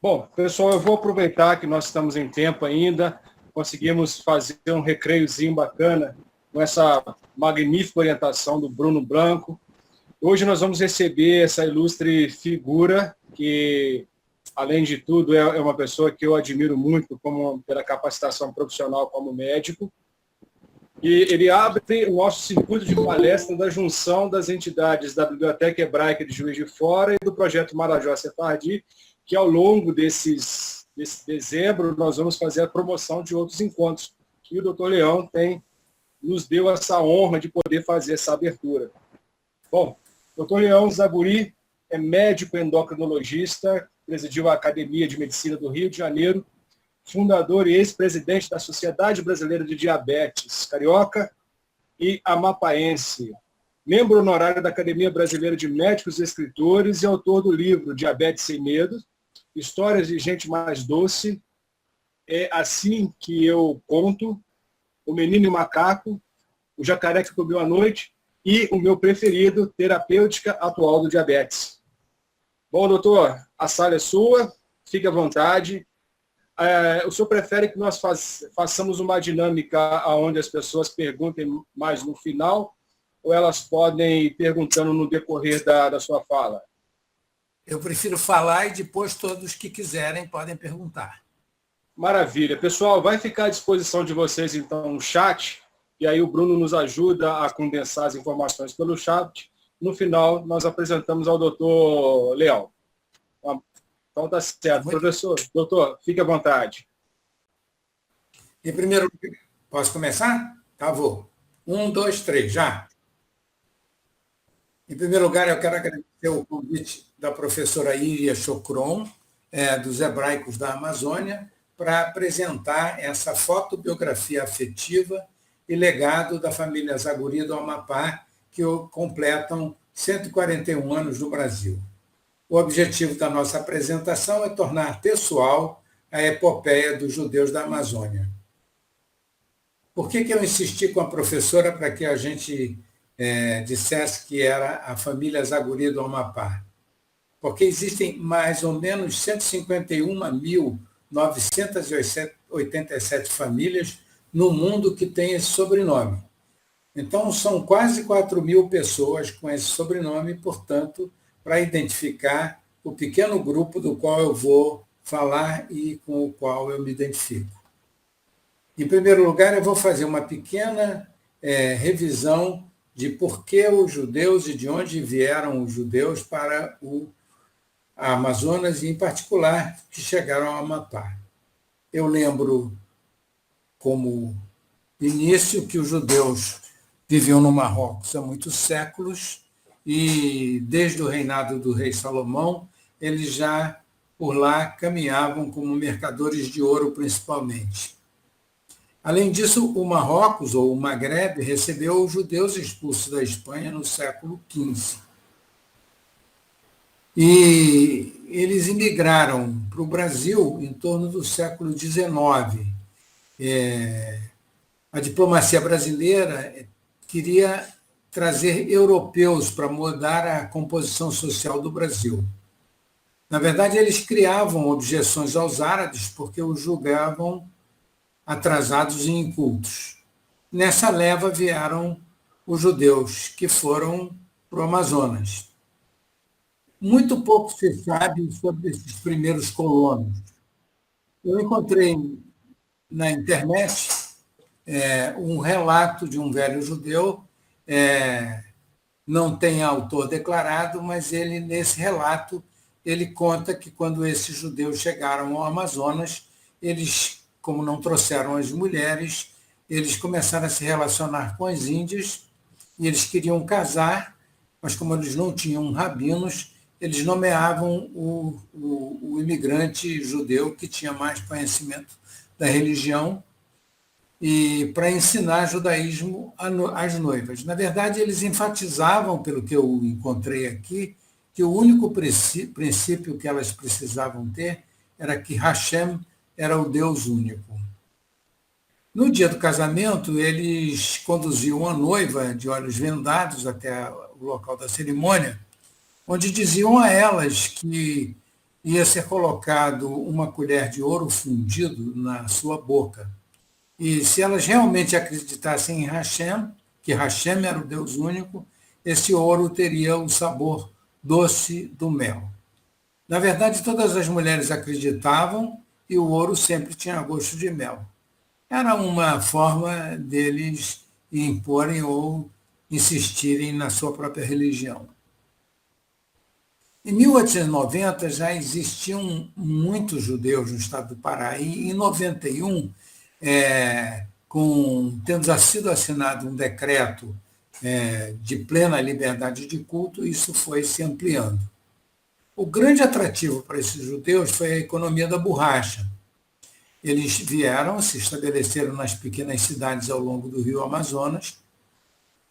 Bom, pessoal, eu vou aproveitar que nós estamos em tempo ainda, conseguimos fazer um recreiozinho bacana com essa magnífica orientação do Bruno Branco. Hoje nós vamos receber essa ilustre figura que, além de tudo, é uma pessoa que eu admiro muito pela capacitação profissional como médico. E ele abre o nosso circuito de palestra da junção das entidades da Biblioteca Hebraica de Juiz de Fora e do Projeto Marajó Sefardi, que ao longo desse dezembro nós vamos fazer a promoção de outros encontros. E o Dr. Leão nos deu essa honra de poder fazer essa abertura. Bom, Dr. Leão Zaburi é médico endocrinologista, presidiu a Academia de Medicina do Rio de Janeiro, fundador e ex-presidente da Sociedade Brasileira de Diabetes Carioca e Amapaense, membro honorário da Academia Brasileira de Médicos e Escritores e autor do livro Diabetes Sem Medo, Histórias de Gente Mais Doce, É Assim Que Eu Conto, O Menino e o Macaco, O Jacaré que Comeu à Noite e o meu preferido, Terapêutica Atual do Diabetes. Bom, doutor, a sala é sua, fique à vontade. O senhor prefere que nós façamos uma dinâmica onde as pessoas perguntem mais no final, ou elas podem ir perguntando no decorrer da sua fala? Eu prefiro falar e depois todos que quiserem podem perguntar. Maravilha. Pessoal, vai ficar à disposição de vocês, então, um chat, e aí o Bruno nos ajuda a condensar as informações pelo chat. No final, nós apresentamos ao doutor Leão. Então, tá certo. Professor, doutor, fique à vontade. Em primeiro lugar, posso começar? Tá, vou. 1, 2, 3, já. Em primeiro lugar, eu quero agradecer o convite da professora Iria Chocron, dos Hebraicos da Amazônia, para apresentar essa fotobiografia afetiva e legado da família Zaburi do Amapá, que completam 141 anos no Brasil. O objetivo da nossa apresentação é tornar pessoal a epopeia dos judeus da Amazônia. Por que eu insisti com a professora para que a gente dissesse que era a família Zaburi do Amapá? Porque existem mais ou menos 151.987 famílias no mundo que têm esse sobrenome. Então, são quase 4.000 pessoas com esse sobrenome, portanto, para identificar o pequeno grupo do qual eu vou falar e com o qual eu me identifico. Em primeiro lugar, eu vou fazer uma pequena revisão de por que os judeus e de onde vieram os judeus para a Amazonas e, em particular, que chegaram ao Amapá. Eu lembro, como início, que os judeus viviam no Marrocos há muitos séculos e, desde o reinado do rei Salomão, eles já, por lá, caminhavam como mercadores de ouro, principalmente. Além disso, o Marrocos, ou o Magrebe, recebeu os judeus expulsos da Espanha no século XV. E eles imigraram para o Brasil em torno do século XIX. A diplomacia brasileira queria trazer europeus para mudar a composição social do Brasil. Na verdade, eles criavam objeções aos árabes porque os julgavam atrasados e incultos. Nessa leva vieram os judeus, que foram para o Amazonas. Muito pouco se sabe sobre esses primeiros colonos. Eu encontrei na internet um relato de um velho judeu, não tem autor declarado, mas ele, nesse relato, ele conta que quando esses judeus chegaram ao Amazonas, eles, como não trouxeram as mulheres, eles começaram a se relacionar com as índias e eles queriam casar, mas como eles não tinham rabinos, eles nomeavam o imigrante judeu que tinha mais conhecimento da religião e para ensinar judaísmo às noivas. Na verdade, eles enfatizavam, pelo que eu encontrei aqui, que o único princípio que elas precisavam ter era que Hashem era o Deus único. No dia do casamento, eles conduziam a noiva de olhos vendados até o local da cerimônia, onde diziam a elas que ia ser colocado uma colher de ouro fundido na sua boca. E se elas realmente acreditassem em Hashem, que Hashem era o Deus único, esse ouro teria o sabor doce do mel. Na verdade, todas as mulheres acreditavam e o ouro sempre tinha gosto de mel. Era uma forma deles imporem ou insistirem na sua própria religião. Em 1890 já existiam muitos judeus no estado do Pará, e em 91, tendo sido assinado um decreto de plena liberdade de culto, isso foi se ampliando. O grande atrativo para esses judeus foi a economia da borracha. Eles vieram, se estabeleceram nas pequenas cidades ao longo do rio Amazonas,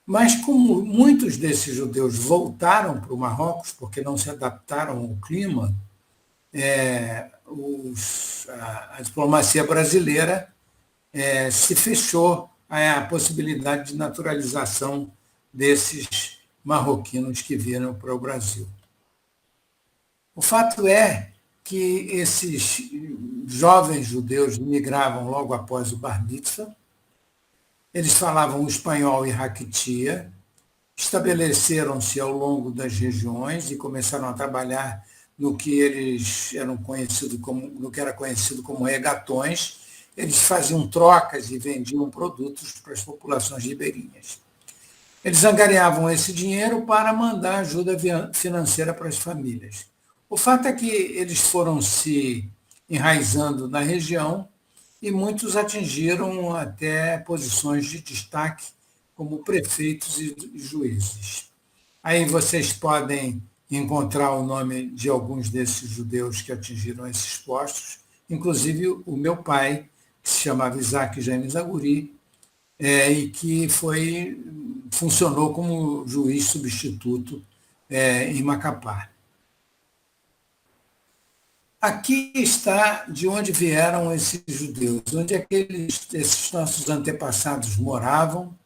mas como muitos desses judeus voltaram para o Marrocos, porque não se adaptaram ao clima, a diplomacia brasileira se fechou à possibilidade de naturalização desses marroquinos que vieram para o Brasil. O fato é que esses jovens judeus migravam logo após o Bar Mitzvah. Eles falavam espanhol e raquitia, estabeleceram-se ao longo das regiões e começaram a trabalhar no que era conhecido como regatões. Eles faziam trocas e vendiam produtos para as populações ribeirinhas. Eles angariavam esse dinheiro para mandar ajuda financeira para as famílias. O fato é que eles foram se enraizando na região e muitos atingiram até posições de destaque, como prefeitos e juízes. Aí vocês podem encontrar o nome de alguns desses judeus que atingiram esses postos, inclusive o meu pai, que se chamava Isaac James Aguri, e que funcionou como juiz substituto em Macapá. Aqui está de onde vieram esses judeus, onde esses nossos antepassados moravam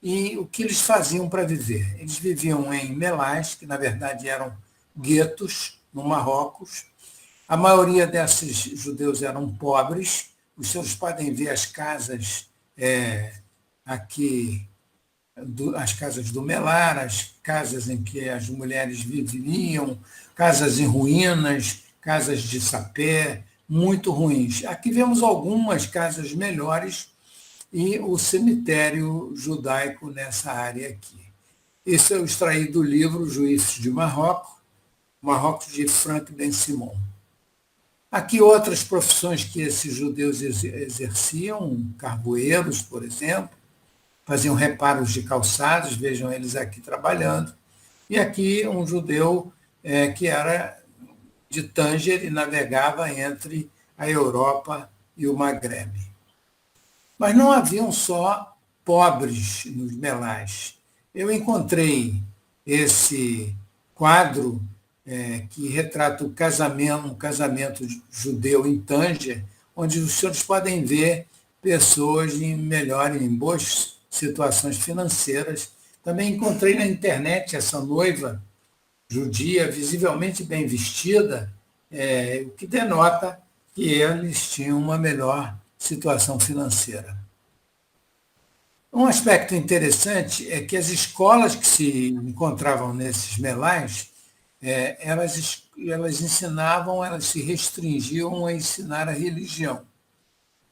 e o que eles faziam para viver. Eles viviam em melás, que na verdade eram guetos no Marrocos. A maioria desses judeus eram pobres. Os senhores podem ver as casas aqui, as casas do melar, as casas em que as mulheres viviam, casas em ruínas, casas de sapé, muito ruins. Aqui vemos algumas casas melhores e o cemitério judaico nessa área aqui. Esse eu extraí do livro Juízes de Marrocos, de Frank Ben Simon. Aqui outras profissões que esses judeus exerciam, carvoeiros, por exemplo, faziam reparos de calçados, vejam eles aqui trabalhando. E aqui um judeu que era de Tânger e navegava entre a Europa e o Maghreb. Mas não haviam só pobres nos melás. Eu encontrei esse quadro que retrata um casamento judeu em Tânger, onde os senhores podem ver pessoas em boas situações financeiras. Também encontrei na internet essa noiva judia, visivelmente bem vestida, o que denota que eles tinham uma melhor situação financeira. Um aspecto interessante é que as escolas que se encontravam nesses melás, elas ensinavam, elas se restringiam a ensinar a religião.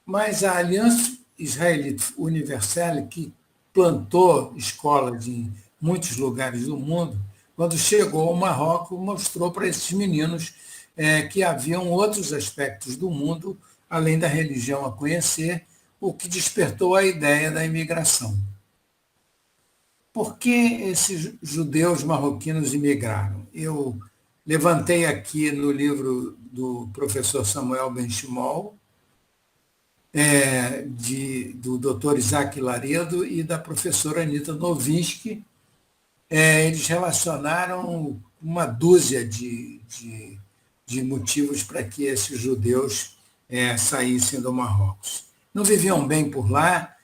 Mas a Aliança Israelita Universal, que plantou escolas em muitos lugares do mundo, quando chegou ao Marrocos, mostrou para esses meninos que haviam outros aspectos do mundo, além da religião a conhecer, o que despertou a ideia da imigração. Por que esses judeus marroquinos imigraram? Eu levantei aqui no livro do professor Samuel Benchimol, do Dr. Isaac Laredo e da professora Anita Novinsky. Eles relacionaram uma dúzia de motivos para que esses judeus saíssem do Marrocos. Não viviam bem por lá.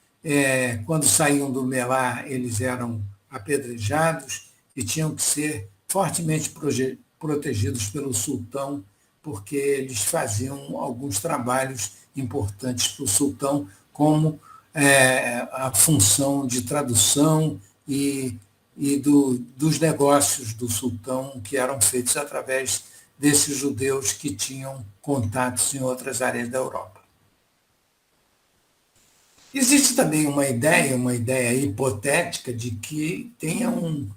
Quando saíam do Melá, eles eram apedrejados e tinham que ser fortemente protegidos pelo sultão, porque eles faziam alguns trabalhos importantes para o sultão, como a função de tradução dos negócios do sultão, que eram feitos através desses judeus que tinham contatos em outras áreas da Europa. Existe também uma ideia hipotética de que tenham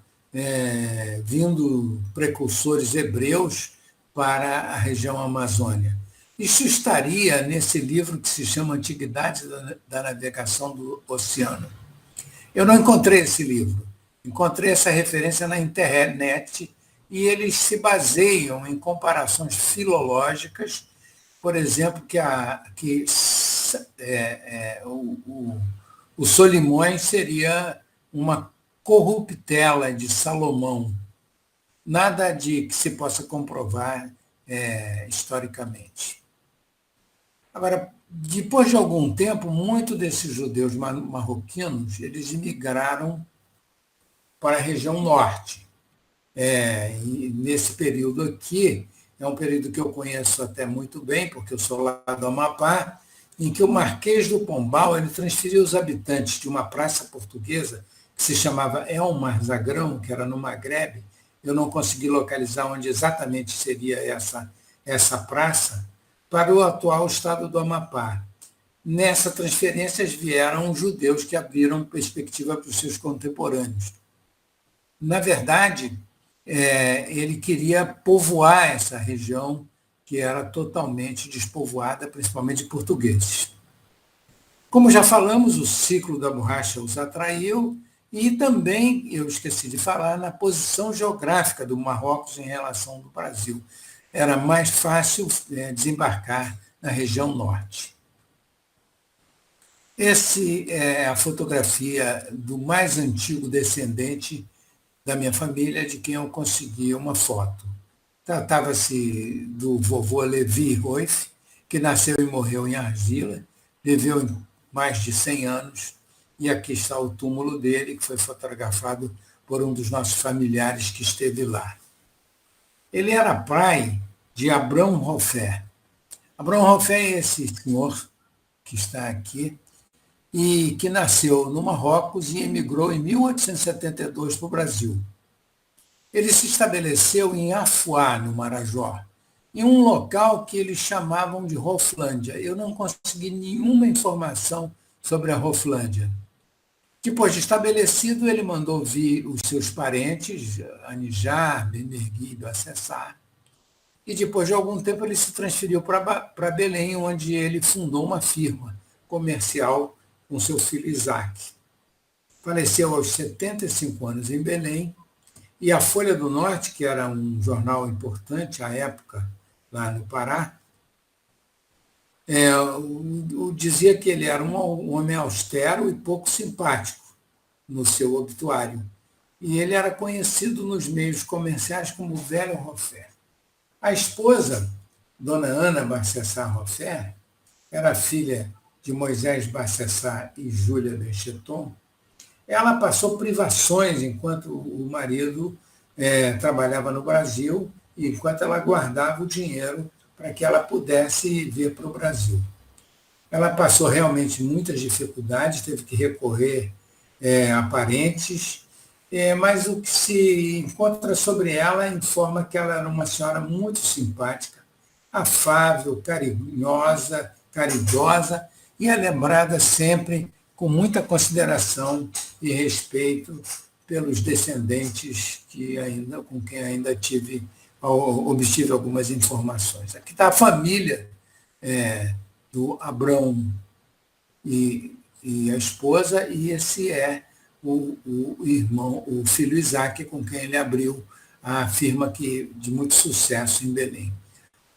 vindo precursores hebreus para a região Amazônia. Isso estaria nesse livro que se chama Antiguidades da Navegação do Oceano. Eu não encontrei esse livro, encontrei essa referência na internet e eles se baseiam em comparações filológicas, por exemplo, que o Solimões seria uma corruptela de Salomão. Nada de que se possa comprovar historicamente. Agora, depois de algum tempo, muitos desses judeus marroquinos, eles imigraram para a região norte. E nesse período aqui, é um período que eu conheço até muito bem, porque eu sou lá do Amapá, em que o Marquês do Pombal ele transferiu os habitantes de uma praça portuguesa que se chamava El Marzagrão, que era no Maghreb. Eu não consegui localizar onde exatamente seria essa praça, para o atual estado do Amapá. Nessa transferência vieram judeus que abriram perspectiva para os seus contemporâneos. Na verdade, ele queria povoar essa região que era totalmente despovoada, principalmente de portugueses. Como já falamos, o ciclo da borracha os atraiu e também, eu esqueci de falar, na posição geográfica do Marrocos em relação ao Brasil. Era mais fácil desembarcar na região norte. Essa é a fotografia do mais antigo descendente da minha família, de quem eu consegui uma foto. Tratava-se do vovô Levi Roif, que nasceu e morreu em Argila, viveu mais de 100 anos, e aqui está o túmulo dele, que foi fotografado por um dos nossos familiares que esteve lá. Ele era pai de Abrão Rofé. Abrão Rofé é esse senhor que está aqui, e que nasceu no Marrocos e emigrou em 1872 para o Brasil. Ele se estabeleceu em Afuá, no Marajó, em um local que eles chamavam de Roflândia. Eu não consegui nenhuma informação sobre a Roflândia. Depois de estabelecido, ele mandou vir os seus parentes, Anijar, Bemergui, Acessar, e depois de algum tempo ele se transferiu para Belém, onde ele fundou uma firma comercial com seu filho Isaac. Faleceu aos 75 anos em Belém, e a Folha do Norte, que era um jornal importante à época, lá no Pará, dizia que ele era um homem austero e pouco simpático no seu obituário. E ele era conhecido nos meios comerciais como Velho Rofé. A esposa, Dona Ana Barcessar Rofé, era filha de Moisés Barcessar e Júlia Bencheton. Ela passou privações enquanto o marido trabalhava no Brasil, e enquanto ela guardava o dinheiro para que ela pudesse vir para o Brasil. Ela passou realmente muitas dificuldades, teve que recorrer a parentes, mas o que se encontra sobre ela informa que ela era uma senhora muito simpática, afável, carinhosa, caridosa, e é lembrada sempre com muita consideração e respeito pelos descendentes com quem ainda obtive algumas informações. Aqui está a família do Abrão e a esposa, e esse é o irmão, o filho Isaac, com quem ele abriu a firma de muito sucesso em Belém.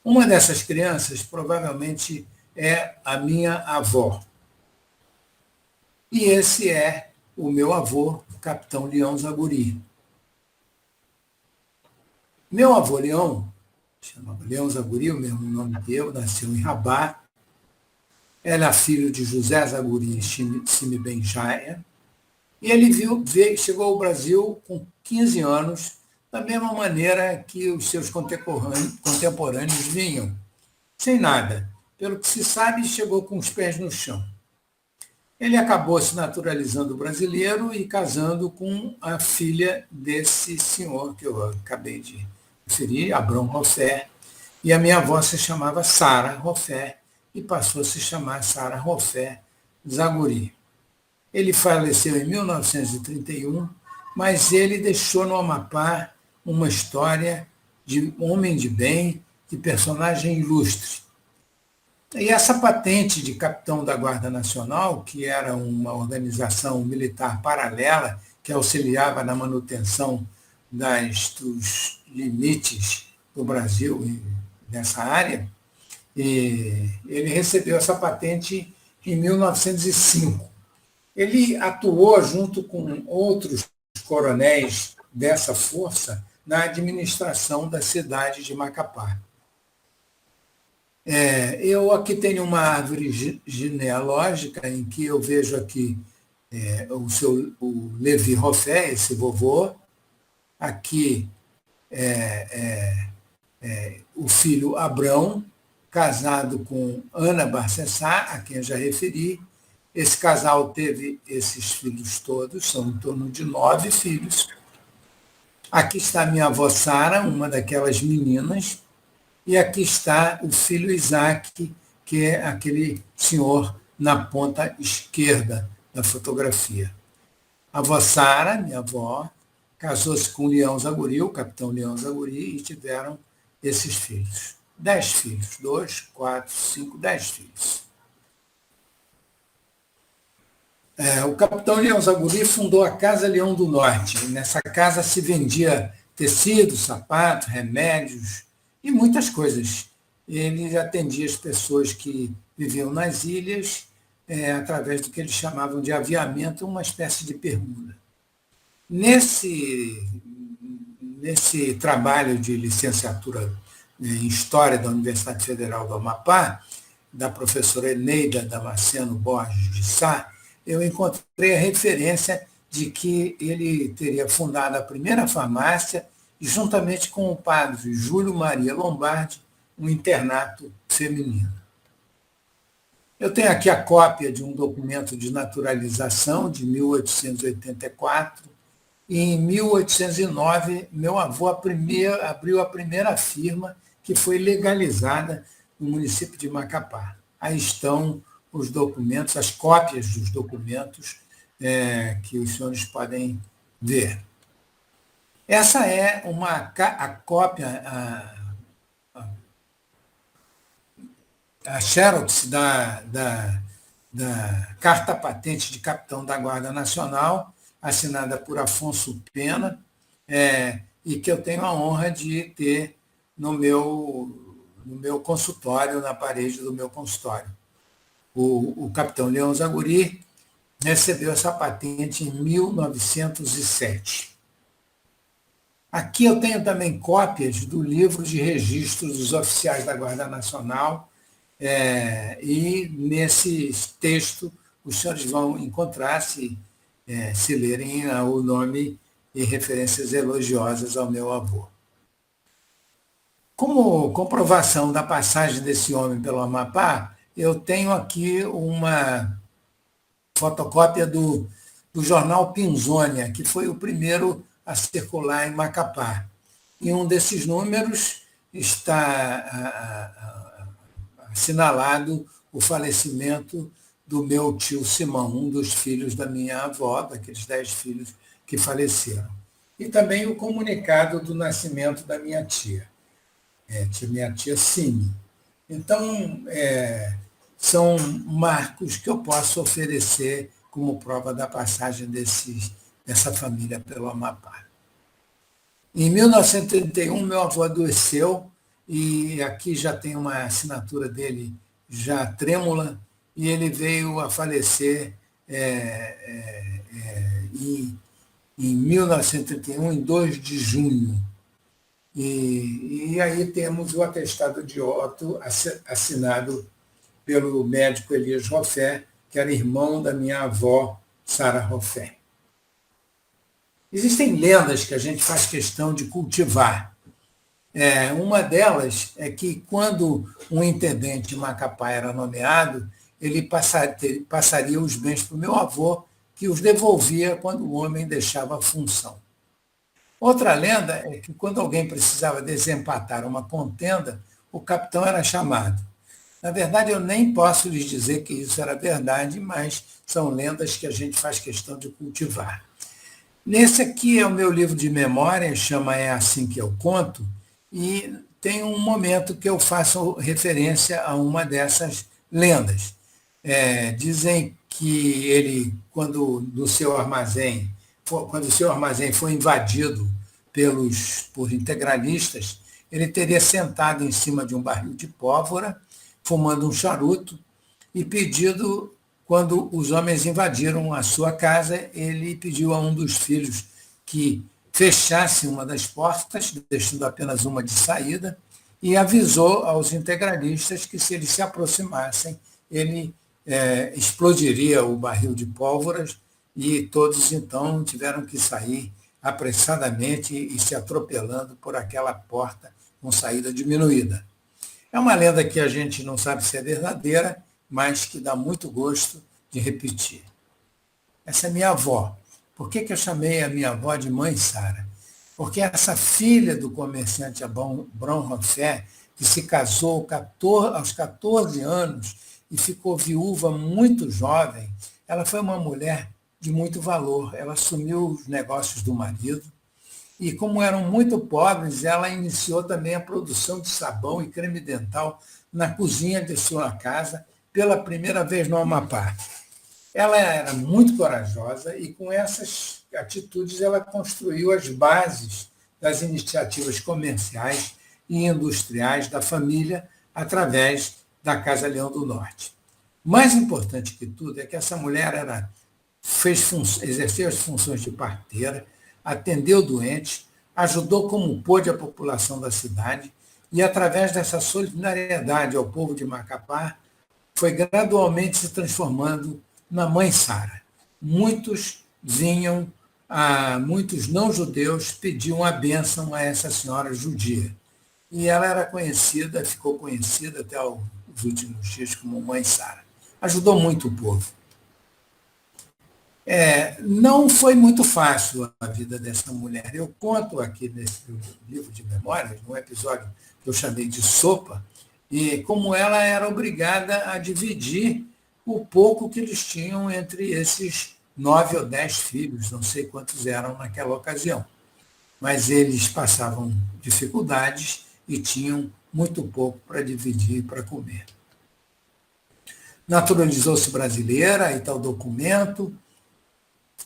Uma dessas crianças provavelmente é a minha avó. E esse é o meu avô, o capitão Leão Zaguri. Meu avô Leão, chamava Leão Zaguri, o mesmo nome que eu, nasceu em Rabat. Era filho de José Zaguri e Simi Benjaia. E ele chegou ao Brasil com 15 anos, da mesma maneira que os seus contemporâneos vinham, sem nada. Pelo que se sabe, chegou com os pés no chão. Ele acabou se naturalizando brasileiro e casando com a filha desse senhor que eu acabei de referir, Abrão Roffé, e a minha avó se chamava Sara Roffé e passou a se chamar Sara Roffé Zaguri. Ele faleceu em 1931, mas ele deixou no Amapá uma história de homem de bem, de personagem ilustre. E essa patente de capitão da Guarda Nacional, que era uma organização militar paralela que auxiliava na manutenção dos limites do Brasil nessa área, e ele recebeu essa patente em 1905. Ele atuou junto com outros coronéis dessa força na administração da cidade de Macapá. Eu aqui tenho uma árvore genealógica em que eu vejo aqui o Levi Roffé, esse vovô, aqui o filho Abrão, casado com Ana Barcessá, a quem eu já referi. Esse casal teve esses filhos todos, são em torno de 9 filhos. Aqui está minha avó Sara, uma daquelas meninas, e aqui está o filho Isaac, que é aquele senhor na ponta esquerda da fotografia. A avó Sara, minha avó, casou-se com o Leão Zaguri, o capitão Leão Zaguri, e tiveram esses filhos. 10 filhos, 2, 4, 5, 10 filhos. O capitão Leão Zaguri fundou a Casa Leão do Norte. Nessa casa se vendia tecido, sapato, remédios e muitas coisas. Ele atendia as pessoas que viviam nas ilhas através do que eles chamavam de aviamento, uma espécie de permuta. Nesse trabalho de licenciatura em História da Universidade Federal do Amapá, da professora Eneida Damasceno Borges de Sá, eu encontrei a referência de que ele teria fundado a primeira farmácia e, juntamente com o padre Júlio Maria Lombardi, um internato feminino. Eu tenho aqui a cópia de um documento de naturalização de 1884, e em 1809, meu avô abriu a primeira firma que foi legalizada no município de Macapá. Aí estão os documentos, as cópias dos documentos que os senhores podem ver. Essa é a cópia, a xerox da Carta Patente de Capitão da Guarda Nacional, assinada por Afonso Pena, e que eu tenho a honra de ter no meu consultório, na parede do meu consultório. O capitão Leão Zaguri recebeu essa patente em 1907. Aqui eu tenho também cópias do livro de registros dos oficiais da Guarda Nacional, e nesse texto os senhores vão encontrar, se lerem o nome e referências elogiosas ao meu avô. Como comprovação da passagem desse homem pelo Amapá, eu tenho aqui uma fotocópia do jornal Pinzônia, que foi o primeiro a circular em Macapá. Em um desses números está assinalado o falecimento do meu tio Simão, um dos filhos da minha avó, daqueles 10 filhos que faleceram. E também o comunicado do nascimento da minha tia, minha tia Cine. Então, são marcos que eu posso oferecer como prova da passagem dessa família pelo Amapá. Em 1931, meu avô adoeceu, e aqui já tem uma assinatura dele já trêmula, e ele veio a falecer em 1931, em 2 de junho. E aí temos o atestado de óbito assinado pelo médico Elias Roffé, que era irmão da minha avó, Sara Roffé. Existem lendas que a gente faz questão de cultivar. Uma delas é que, quando um intendente de Macapá era nomeado, ele passaria os bens para o meu avô, que os devolvia quando o homem deixava a função. Outra lenda é que, quando alguém precisava desempatar uma contenda, o capitão era chamado. Na verdade, eu nem posso lhes dizer que isso era verdade, mas são lendas que a gente faz questão de cultivar. Nesse aqui é o meu livro de memória, chama É Assim Que Eu Conto, e tem um momento que eu faço referência a uma dessas lendas. Dizem que ele, quando o seu armazém foi invadido por integralistas, ele teria sentado em cima de um barril de pólvora, fumando um charuto, e pedido, quando os homens invadiram a sua casa, ele pediu a um dos filhos que fechasse uma das portas, deixando apenas uma de saída, e avisou aos integralistas que, se eles se aproximassem, ele explodiria o barril de pólvoras, e todos, então, tiveram que sair apressadamente e se atropelando por aquela porta com saída diminuída. É uma lenda que a gente não sabe se é verdadeira, mas que dá muito gosto de repetir. Essa é minha avó. Por que eu chamei a minha avó de Mãe Sara? Porque essa filha do comerciante Braunhofer, que se casou aos 14 anos e ficou viúva muito jovem, ela foi uma mulher de muito valor. Ela assumiu os negócios do marido e, como eram muito pobres, ela iniciou também a produção de sabão e creme dental na cozinha de sua casa, pela primeira vez no Amapá. Ela era muito corajosa e, com essas atitudes, ela construiu as bases das iniciativas comerciais e industriais da família através da Casa Leão do Norte. Mais importante que tudo é que essa mulher exerceu as funções de parteira, atendeu doentes, ajudou como pôde a população da cidade e, através dessa solidariedade ao povo de Macapá, foi gradualmente se transformando na Mãe Sara. Muitos muitos não-judeus pediam a bênção a essa senhora judia. E ela era conhecida, ficou conhecida até os últimos dias como Mãe Sara. Ajudou muito o povo. Não foi muito fácil a vida dessa mulher. Eu conto aqui nesse livro de memórias, num episódio que eu chamei de Sopa, e como ela era obrigada a dividir o pouco que eles tinham entre esses 9 ou 10 filhos, não sei quantos eram naquela ocasião. Mas eles passavam dificuldades e tinham muito pouco para dividir e para comer. Naturalizou-se brasileira, aí está o documento,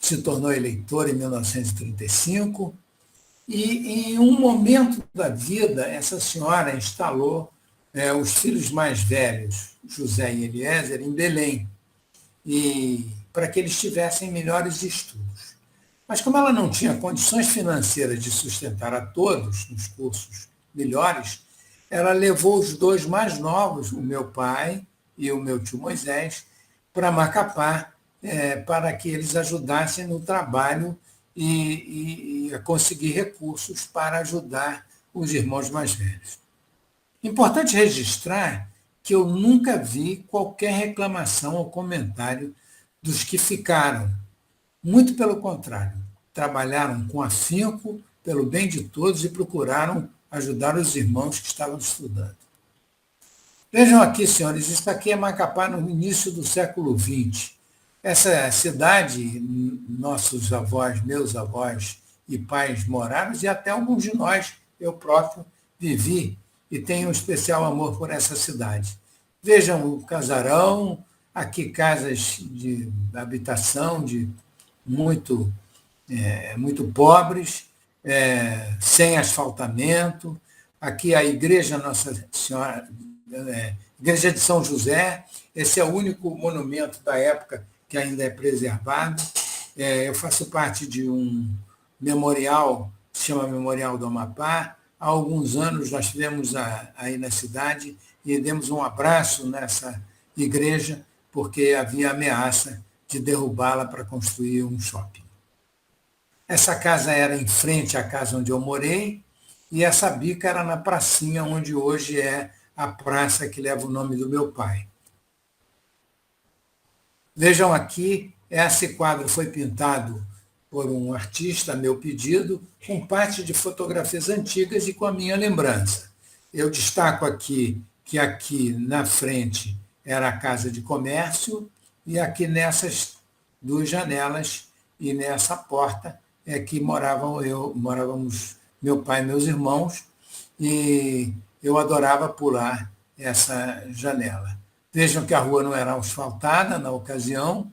se tornou eleitora em 1935, e em um momento da vida, essa senhora instalou os filhos mais velhos, José e Eliezer, em Belém, e para que eles tivessem melhores estudos. Mas, como ela não tinha condições financeiras de sustentar a todos nos cursos melhores, ela levou os dois mais novos, o meu pai e o meu tio Moisés, para Macapá, para que eles ajudassem no trabalho e a conseguir recursos para ajudar os irmãos mais velhos. Importante registrar que eu nunca vi qualquer reclamação ou comentário dos que ficaram. Muito pelo contrário, trabalharam com afinco pelo bem de todos e procuraram ajudar os irmãos que estavam estudando. Vejam aqui, senhores, isso aqui é Macapá no início do século XX. Essa cidade, nossos avós, meus avós e pais moraram, e até alguns de nós, eu próprio, vivi e tenho um especial amor por essa cidade. Vejam o casarão, aqui casas de habitação de muito pobres, sem asfaltamento. Aqui a igreja Nossa Senhora, igreja de São José, esse é o único monumento da época que ainda é preservado. Eu faço parte de um memorial, que se chama Memorial do Amapá. Há alguns anos nós estivemos aí na cidade e demos um abraço nessa igreja, porque havia ameaça de derrubá-la para construir um shopping. Essa casa era em frente à casa onde eu morei, e essa bica era na pracinha onde hoje é a praça que leva o nome do meu pai. Vejam aqui, esse quadro foi pintado por um artista, a meu pedido, com parte de fotografias antigas e com a minha lembrança. Eu destaco aqui que aqui na frente era a casa de comércio e aqui nessas duas janelas e nessa porta é que morávamos meu pai e meus irmãos, e eu adorava pular essa janela. Vejam que a rua não era asfaltada na ocasião,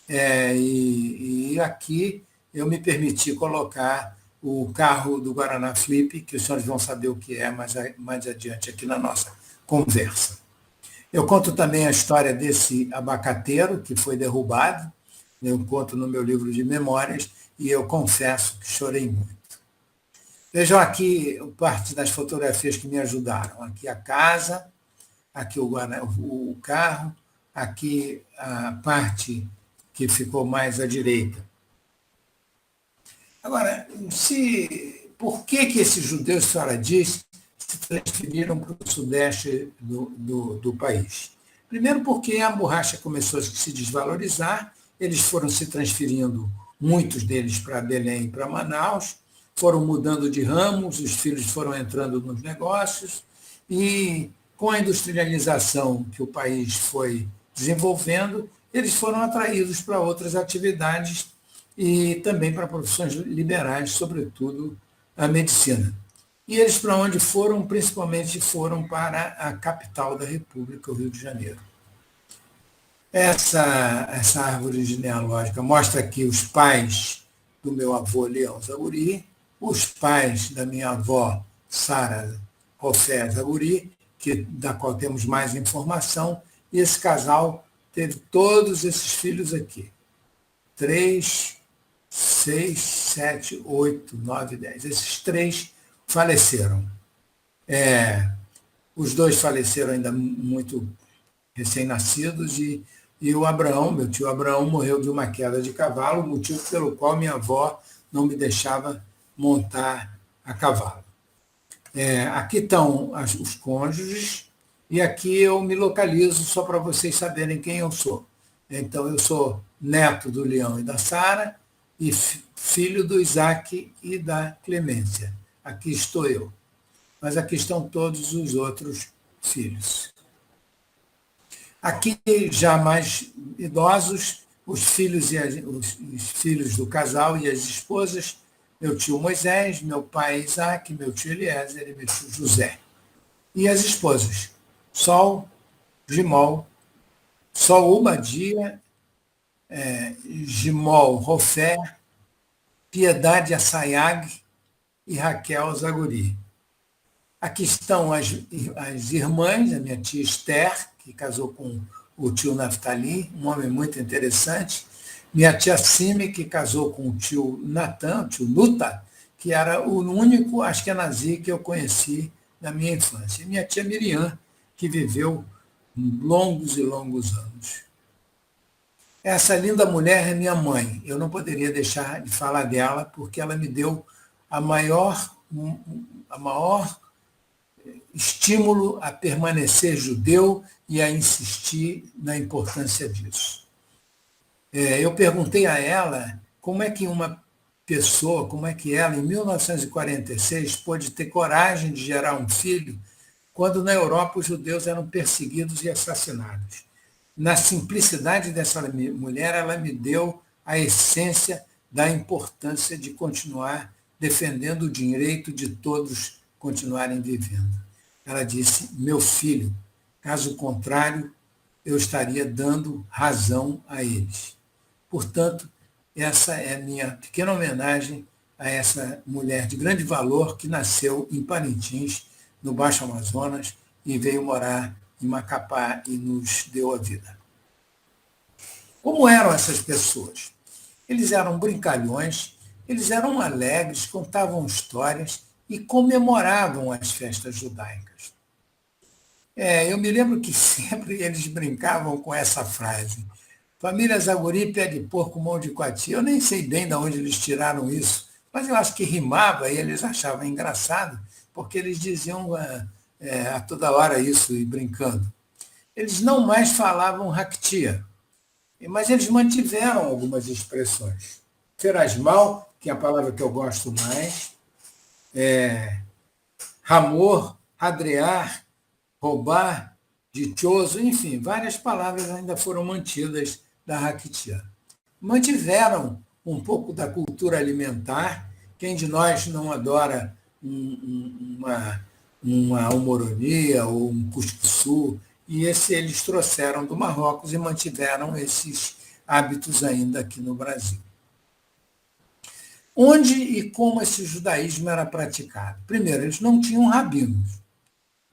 e aqui eu me permiti colocar o carro do Guaraná Flip, que os senhores vão saber o que é mais adiante aqui na nossa conversa. Eu conto também a história desse abacateiro que foi derrubado, eu conto no meu livro de memórias, e eu confesso que chorei muito. Vejam aqui parte das fotografias que me ajudaram. Aqui a casa, aqui o carro, aqui a parte que ficou mais à direita. Agora, por que esses judeus, a senhora diz, se transferiram para o sudeste do país? Primeiro porque a borracha começou a se desvalorizar, eles foram se transferindo, muitos deles para Belém e para Manaus, foram mudando de ramos, os filhos foram entrando nos negócios, e com a industrialização que o país foi desenvolvendo, eles foram atraídos para outras atividades e também para profissões liberais, sobretudo a medicina. E eles para onde foram? Principalmente foram para a capital da República, o Rio de Janeiro. Essa árvore genealógica mostra aqui os pais do meu avô Leão Zaguri, os pais da minha avó Sara Rofé Zaguri, da qual temos mais informação, e esse casal teve todos esses filhos aqui. 3, 6, 7, 8, 9, 10. Esses 3 faleceram. Os 2 faleceram ainda muito recém-nascidos, e o Abraão, meu tio Abraão, morreu de uma queda de cavalo, motivo pelo qual minha avó não me deixava montar a cavalo. Aqui estão os cônjuges, e aqui eu me localizo só para vocês saberem quem eu sou. Então, eu sou neto do Leão e da Sara, e filho do Isaac e da Clemência. Aqui estou eu. Mas aqui estão todos os outros filhos. Aqui, já mais idosos, os filhos do casal e as esposas, meu tio Moisés, meu pai Isaac, meu tio Eliezer e meu tio José. E as esposas, Sol, Gimol, Sol Ubadia, Gimol Rofé, Piedade Assayag e Raquel Zaguri. Aqui estão as irmãs, a minha tia Esther, que casou com o tio Naftali, um homem muito interessante, minha tia Sime, que casou com o tio Natan, o tio Nuta, que era o único Ashkenazi que eu conheci na minha infância. E minha tia Miriam, que viveu longos e longos anos. Essa linda mulher é minha mãe. Eu não poderia deixar de falar dela, porque ela me deu a maior estímulo a permanecer judeu e a insistir na importância disso. Eu perguntei a ela como é que uma pessoa, como é que ela, em 1946, pôde ter coragem de gerar um filho quando na Europa os judeus eram perseguidos e assassinados. Na simplicidade dessa mulher, ela me deu a essência da importância de continuar defendendo o direito de todos continuarem vivendo. Ela disse: meu filho, caso contrário, eu estaria dando razão a eles. Portanto, essa é a minha pequena homenagem a essa mulher de grande valor que nasceu em Parintins, no Baixo Amazonas, e veio morar em Macapá e nos deu a vida. Como eram essas pessoas? Eles eram brincalhões, eles eram alegres, contavam histórias e comemoravam as festas judaicas. Eu me lembro que sempre eles brincavam com essa frase: Família Zaguri, pé de porco, mão de coati. Eu nem sei bem de onde eles tiraram isso, mas eu acho que rimava e eles achavam engraçado, porque eles diziam a toda hora isso e brincando. Eles não mais falavam Raktia, mas eles mantiveram algumas expressões. Ferasmal, que é a palavra que eu gosto mais, ramor, radrear, roubar, dichoso, enfim, várias palavras ainda foram mantidas da Raktia. Mantiveram um pouco da cultura alimentar. Quem de nós não adora uma almoronia ou um cuscuzú? E eles trouxeram do Marrocos e mantiveram esses hábitos ainda aqui no Brasil. Onde e como esse judaísmo era praticado? Primeiro, eles não tinham rabinos,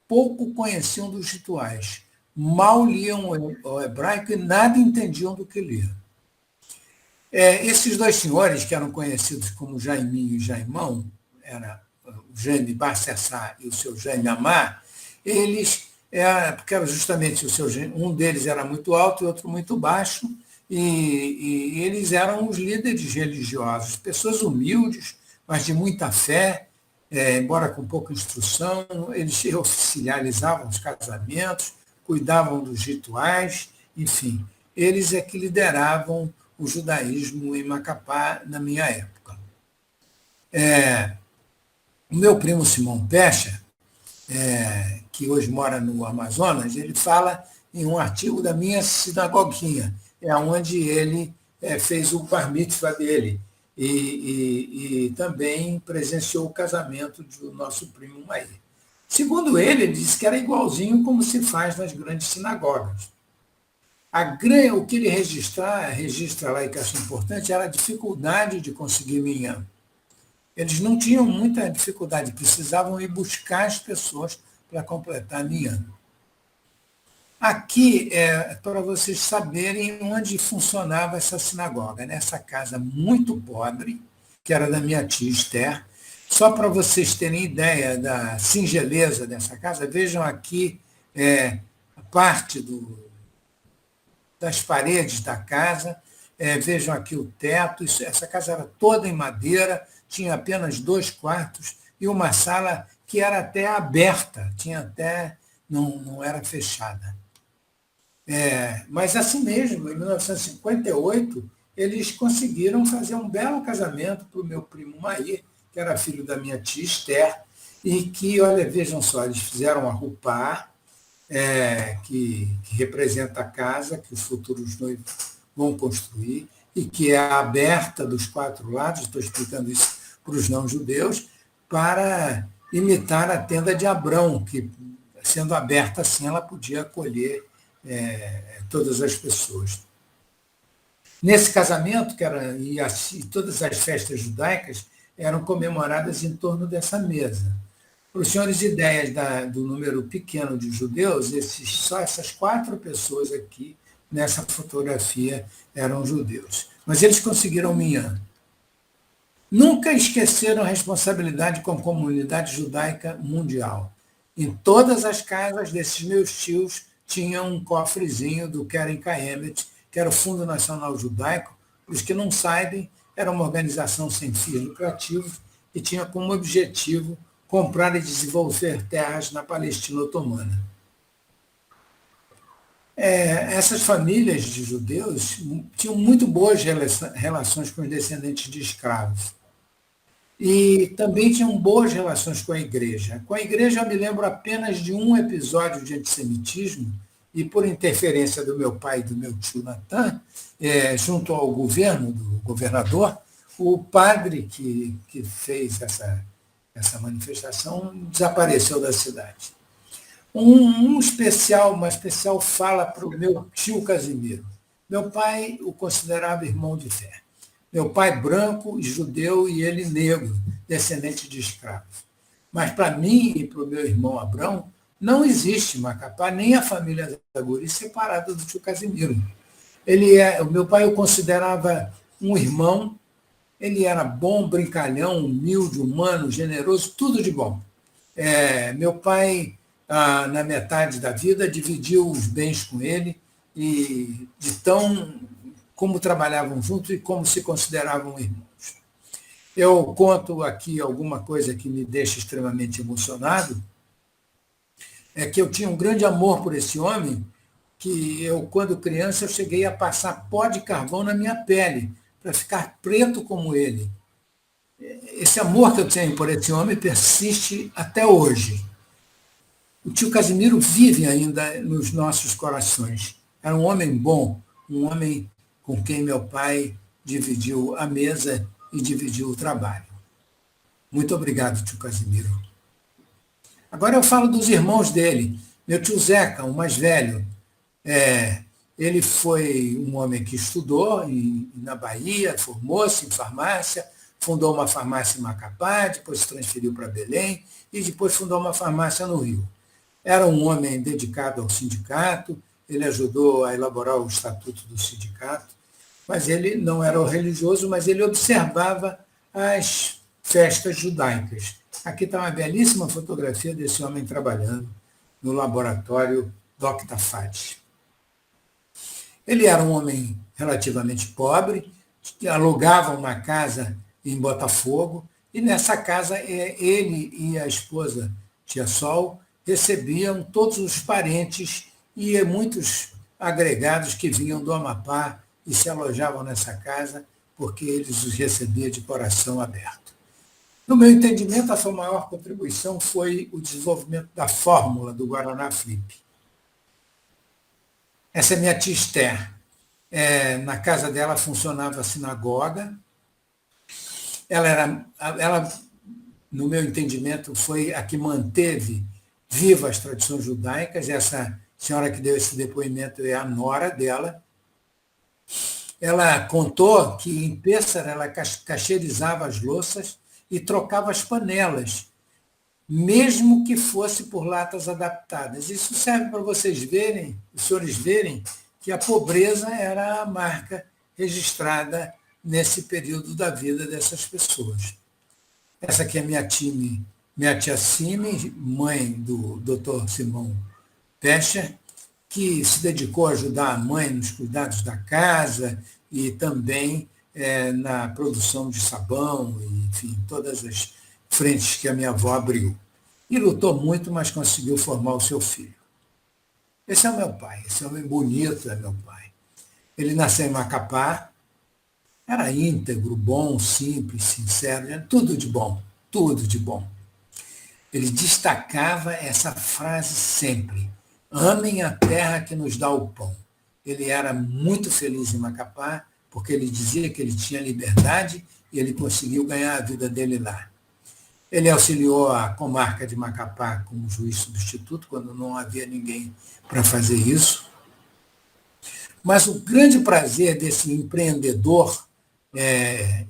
pouco conheciam dos rituais, mal liam o hebraico e nada entendiam do que liam. Esses dois senhores, que eram conhecidos como Jaiminho e Jaimão, era o Jaime Barcessá e o seu Jaime Amar, eles, porque era justamente um deles era muito alto e outro muito baixo, e eles eram os líderes religiosos, pessoas humildes, mas de muita fé, embora com pouca instrução. Eles oficializavam os casamentos, cuidavam dos rituais, enfim, eles é que lideravam o judaísmo em Macapá na minha época. O meu primo Simão Pecha, que hoje mora no Amazonas, ele fala em um artigo da minha sinagoguinha, onde ele fez o bar mitzvah dele e também presenciou o casamento do nosso primo Maí. Segundo ele disse que era igualzinho como se faz nas grandes sinagogas. O que ele registra lá e que acho importante, era a dificuldade de conseguir minhã. Eles não tinham muita dificuldade, precisavam ir buscar as pessoas para completar a minhã. Aqui é para vocês saberem onde funcionava essa sinagoga, nessa casa muito pobre, que era da minha tia Esther. Só para vocês terem ideia da singeleza dessa casa, vejam aqui a parte das paredes da casa, vejam aqui o teto. Essa casa era toda em madeira, tinha apenas 2 quartos e uma sala que era até aberta, não era fechada. Mas assim mesmo, em 1958, eles conseguiram fazer um belo casamento para o meu primo Maí, que era filho da minha tia Esther, e que, olha, vejam só, eles fizeram a rupá, que representa a casa que os futuros noivos vão construir, e que é aberta dos 4 lados, estou explicando isso para os não-judeus, para imitar a tenda de Abrão, que, sendo aberta assim, ela podia acolher todas as pessoas. Nesse casamento, e todas as festas judaicas eram comemoradas em torno dessa mesa. Para os senhores ideias do número pequeno de judeus, só essas 4 pessoas aqui nessa fotografia eram judeus. Mas eles conseguiram minhã. Nunca esqueceram a responsabilidade com a comunidade judaica mundial. Em todas as casas desses meus tios tinha um cofrezinho do Keren Kayemet, que era o Fundo Nacional Judaico. Para os que não sabem, era uma organização sem fins lucrativos e tinha como objetivo comprar e desenvolver terras na Palestina otomana. Essas famílias de judeus tinham muito boas relações com os descendentes de escravos. E também tinham boas relações com a igreja. Com a igreja eu me lembro apenas de um episódio de antissemitismo, e por interferência do meu pai e do meu tio Natan, junto ao governo, do governador, o padre que fez essa manifestação desapareceu da cidade. Uma especial fala para o meu tio Casimiro. Meu pai o considerava irmão de fé. Meu pai branco e judeu e ele negro, descendente de escravos. Mas para mim e para o meu irmão Abrão, não existe Macapá, nem a família Zaguri separada do tio Casimiro. O meu pai o considerava um irmão, ele era bom, brincalhão, humilde, humano, generoso, tudo de bom. Meu pai, na metade da vida, dividiu os bens com ele, e de tão como trabalhavam juntos e como se consideravam irmãos. Eu conto aqui alguma coisa que me deixa extremamente emocionado, é que eu tinha um grande amor por esse homem, que eu, quando criança, eu cheguei a passar pó de carvão na minha pele, para ficar preto como ele. Esse amor que eu tenho por esse homem persiste até hoje. O tio Casimiro vive ainda nos nossos corações. Era um homem bom, um homem com quem meu pai dividiu a mesa e dividiu o trabalho. Muito obrigado, tio Casimiro. Agora eu falo dos irmãos dele. Meu tio Zeca, o mais velho, ele foi um homem que estudou na Bahia, formou-se em farmácia, fundou uma farmácia em Macapá, depois se transferiu para Belém e depois fundou uma farmácia no Rio. Era um homem dedicado ao sindicato, ele ajudou a elaborar o estatuto do sindicato, mas ele não era religioso, mas ele observava as festas judaicas. Aqui está uma belíssima fotografia desse homem trabalhando no laboratório Dr. Fad. Ele era um homem relativamente pobre, que alugava uma casa em Botafogo, e nessa casa ele e a esposa, Tia Sol, recebiam todos os parentes e muitos agregados que vinham do Amapá e se alojavam nessa casa, porque eles os recebiam de coração aberto. No meu entendimento, a sua maior contribuição foi o desenvolvimento da fórmula do Guaraná Flip. Essa é minha tia Esther. Na casa dela funcionava a sinagoga. Ela, no meu entendimento, foi a que manteve viva as tradições judaicas. Essa senhora que deu esse depoimento é a nora dela. Ela contou que em Pêssaro ela cacheirizava as louças e trocava as panelas, mesmo que fosse por latas adaptadas. Isso serve para vocês verem, os senhores verem, que a pobreza era a marca registrada nesse período da vida dessas pessoas. Essa aqui é minha tia Cime, mãe do Dr. Simão Pecher, que se dedicou a ajudar a mãe nos cuidados da casa e também na produção de sabão, e, enfim, todas as frentes que a minha avó abriu. E lutou muito, mas conseguiu formar o seu filho. Esse é o meu pai, esse homem bonito é meu pai. Ele nasceu em Macapá, era íntegro, bom, simples, sincero, tudo de bom, tudo de bom. Ele destacava essa frase sempre: amem a terra que nos dá o pão. Ele era muito feliz em Macapá, porque ele dizia que ele tinha liberdade e ele conseguiu ganhar a vida dele lá. Ele auxiliou a comarca de Macapá como juiz substituto, quando não havia ninguém para fazer isso. Mas o grande prazer desse empreendedor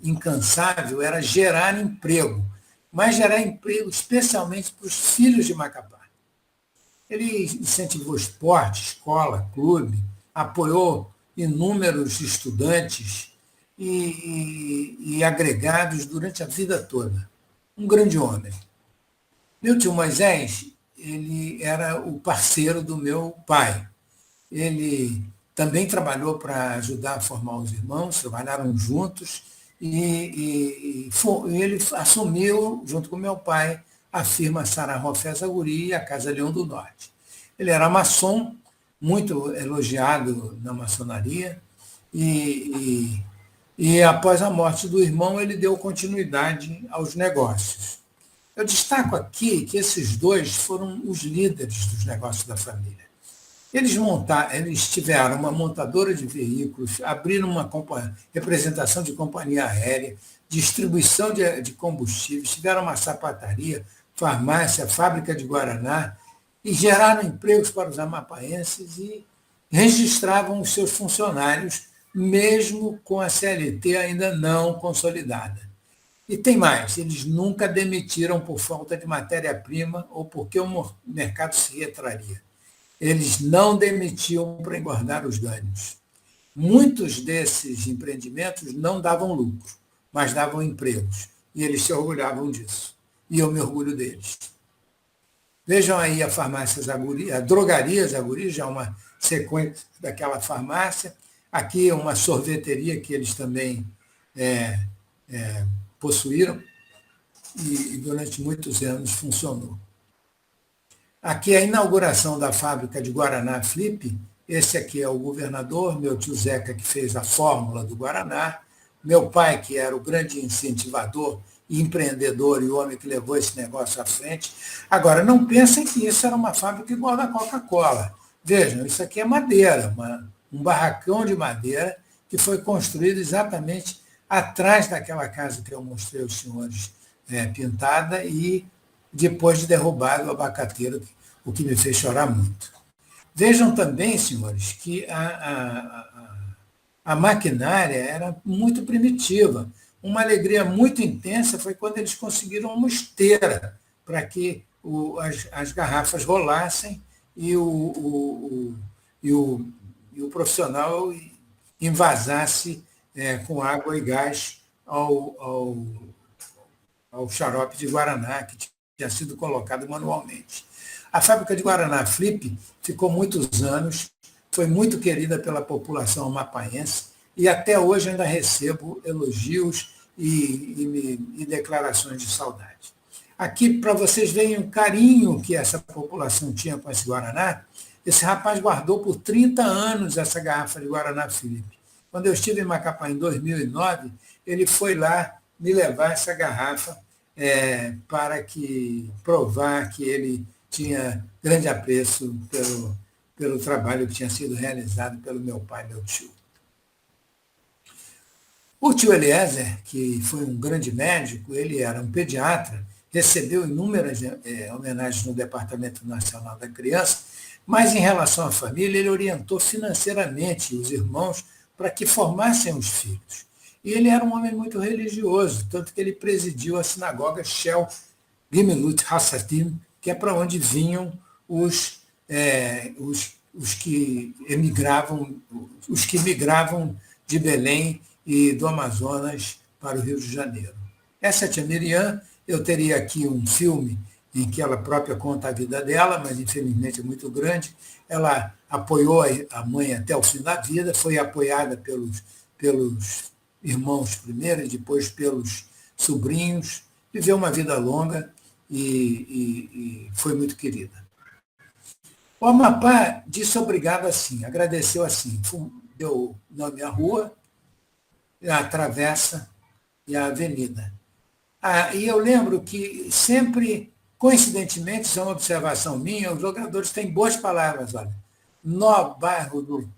incansável era gerar emprego, mas gerar emprego especialmente para os filhos de Macapá. Ele incentivou esporte, escola, clube, apoiou inúmeros estudantes e agregados durante a vida toda. Um grande homem. Meu tio Moisés, ele era o parceiro do meu pai. Ele também trabalhou para ajudar a formar os irmãos, trabalharam juntos, e ele assumiu, junto com meu pai, a firma Sarah Rofé Zaguri e a Casa Leão do Norte. Ele era maçom, muito elogiado na maçonaria, e após a morte do irmão, ele deu continuidade aos negócios. Eu destaco aqui que esses dois foram os líderes dos negócios da família. Eles tiveram uma montadora de veículos, abriram uma representação de companhia aérea, distribuição de combustíveis, tiveram uma sapataria, farmácia, fábrica de guaraná, e geraram empregos para os amapaenses e registravam os seus funcionários, mesmo com a CLT ainda não consolidada. E tem mais, eles nunca demitiram por falta de matéria-prima ou porque o mercado se retraria. Eles não demitiam para engordar os ganhos. Muitos desses empreendimentos não davam lucro, mas davam empregos. E eles se orgulhavam disso. E eu me orgulho deles. Vejam aí a farmácia Zaguri, a drogaria Zaguri, já uma sequência daquela farmácia. Aqui uma sorveteria que eles também possuíram e durante muitos anos funcionou. Aqui a inauguração da fábrica de Guaraná Flip. Esse aqui é o governador, meu tio Zeca, que fez a fórmula do Guaraná, meu pai, que era o grande incentivador e empreendedor e o homem que levou esse negócio à frente. Agora, não pensem que isso era uma fábrica igual a da Coca-Cola. Vejam, isso aqui é madeira, um barracão de madeira que foi construído exatamente atrás daquela casa que eu mostrei aos senhores, pintada, e depois de derrubado o abacateiro, o que me fez chorar muito. Vejam também, senhores, que a maquinária era muito primitiva. Uma alegria muito intensa foi quando eles conseguiram uma esteira para que as garrafas rolassem e o profissional envasasse com água e gás ao xarope de Guaraná, que tinha sido colocado manualmente. A fábrica de Guaraná Flip ficou muitos anos, foi muito querida pela população amapaense e até hoje ainda recebo elogios e declarações de saudade. Aqui, para vocês verem o carinho que essa população tinha com esse Guaraná, esse rapaz guardou por 30 anos essa garrafa de Guaraná Flip. Quando eu estive em Macapá em 2009, ele foi lá me levar essa garrafa para provar que ele tinha grande apreço pelo trabalho que tinha sido realizado pelo meu pai, meu tio. O tio Eliezer, que foi um grande médico, ele era um pediatra, recebeu inúmeras homenagens no Departamento Nacional da Criança, mas em relação à família, ele orientou financeiramente os irmãos para que formassem os filhos. E ele era um homem muito religioso, tanto que ele presidiu a sinagoga Shel Gimilut Hassadim, que é para onde vinham os que migravam de Belém e do Amazonas para o Rio de Janeiro. Essa tia Miriam, eu teria aqui um filme em que ela própria conta a vida dela, mas infelizmente é muito grande. Ela apoiou a mãe até o fim da vida, foi apoiada pelos irmãos primeiro e depois pelos sobrinhos, viveu uma vida longa e foi muito querida. O Amapá disse obrigado assim, agradeceu assim, deu nome à rua, a travessa e a avenida. E eu lembro que sempre, coincidentemente, isso é uma observação minha, os jogadores têm boas palavras, olha. No bairro do